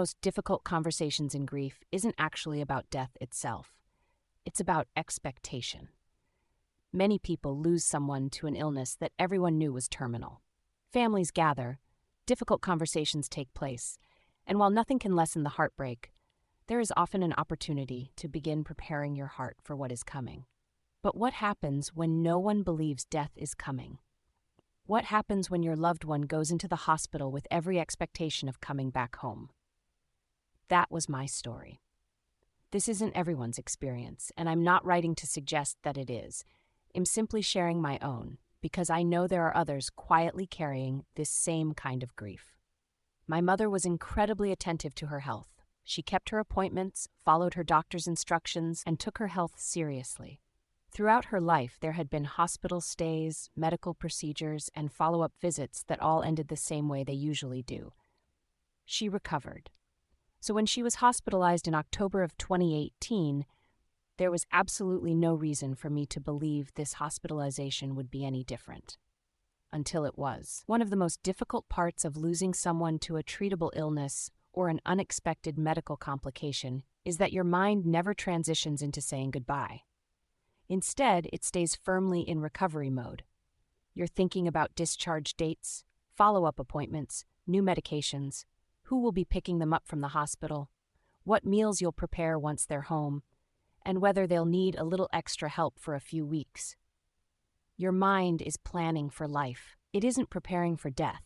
most difficult conversations in grief isn't actually about death itself. It's about expectation. Many people lose someone to an illness that everyone knew was terminal. Families gather, difficult conversations take place, and while nothing can lessen the heartbreak, there is often an opportunity to begin preparing your heart for what is coming. But what happens when no one believes death is coming? What happens when your loved one goes into the hospital with every expectation of coming back home? That was my story. This isn't everyone's experience, and I'm not writing to suggest that it is. I'm simply sharing my own, because I know there are others quietly carrying this same kind of grief. My mother was incredibly attentive to her health. She kept her appointments, followed her doctor's instructions, and took her health seriously. Throughout her life, there had been hospital stays, medical procedures, and follow-up visits that all ended the same way they usually do. She recovered. So when she was hospitalized in October of 2018, there was absolutely no reason for me to believe this hospitalization would be any different. Until it was. One of the most difficult parts of losing someone to a treatable illness or an unexpected medical complication is that your mind never transitions into saying goodbye. Instead, it stays firmly in recovery mode. You're thinking about discharge dates, follow-up appointments, new medications, who will be picking them up from the hospital, what meals you'll prepare once they're home, and whether they'll need a little extra help for a few weeks. Your mind is planning for life. It isn't preparing for death.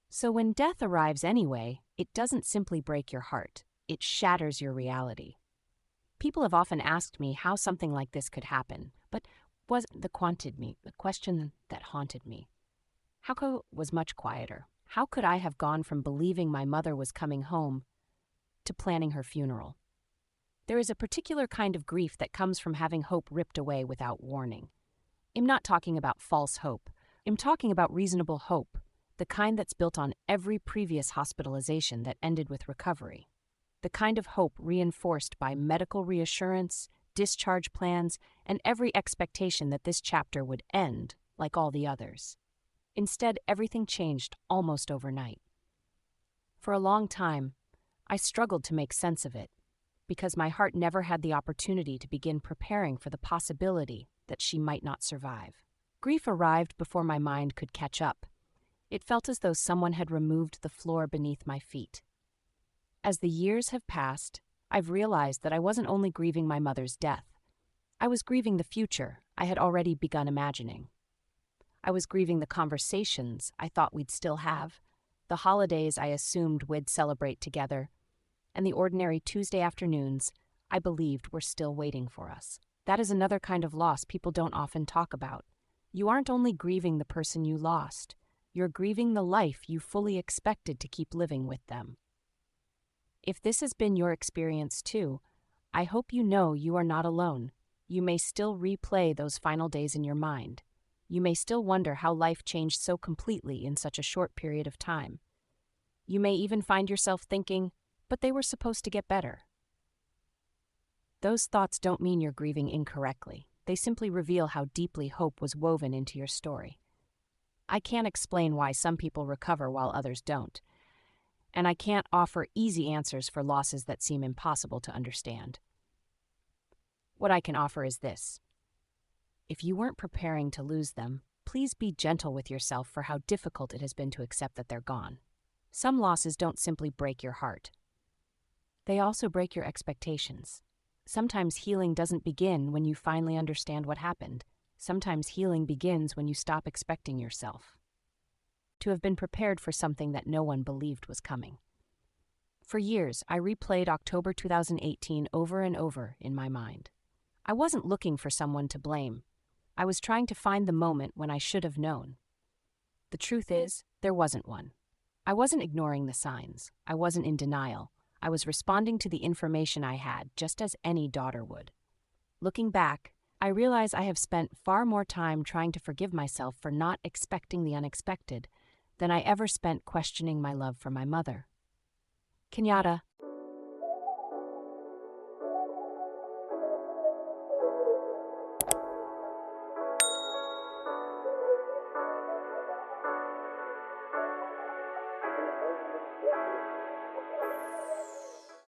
So when death arrives anyway, it doesn't simply break your heart. It shatters your reality. People have often asked me how something like this could happen, but the question that haunted me. Was much quieter. How could I have gone from believing my mother was coming home to planning her funeral? There is a particular kind of grief that comes from having hope ripped away without warning. I'm not talking about false hope. I'm talking about reasonable hope, the kind that's built on every previous hospitalization that ended with recovery. The kind of hope reinforced by medical reassurance, discharge plans, and every expectation that this chapter would end like all the others. Instead, everything changed almost overnight. For a long time, I struggled to make sense of it, because my heart never had the opportunity to begin preparing for the possibility that she might not survive. Grief arrived before my mind could catch up. It felt as though someone had removed the floor beneath my feet. As the years have passed, I've realized that I wasn't only grieving my mother's death. I was grieving the future I had already begun imagining. I was grieving the conversations I thought we'd still have, the holidays I assumed we'd celebrate together, and the ordinary Tuesday afternoons I believed were still waiting for us. That is another kind of loss people don't often talk about. You aren't only grieving the person you lost, you're grieving the life you fully expected to keep living with them. If this has been your experience too, I hope you know you are not alone. You may still replay those final days in your mind. You may still wonder how life changed so completely in such a short period of time. You may even find yourself thinking, but they were supposed to get better. Those thoughts don't mean you're grieving incorrectly. They simply reveal how deeply hope was woven into your story. I can't explain why some people recover while others don't, and I can't offer easy answers for losses that seem impossible to understand. What I can offer is this. If you weren't preparing to lose them, please be gentle with yourself for how difficult it has been to accept that they're gone. Some losses don't simply break your heart. They also break your expectations. Sometimes healing doesn't begin when you finally understand what happened. Sometimes healing begins when you stop expecting yourself to have been prepared for something that no one believed was coming. For years, I replayed October 2018 over and over in my mind. I wasn't looking for someone to blame. I was trying to find the moment when I should have known. The truth is, there wasn't one. I wasn't ignoring the signs. I wasn't in denial. I was responding to the information I had, just as any daughter would. Looking back, I realize I have spent far more time trying to forgive myself for not expecting the unexpected than I ever spent questioning my love for my mother. Kenyatta,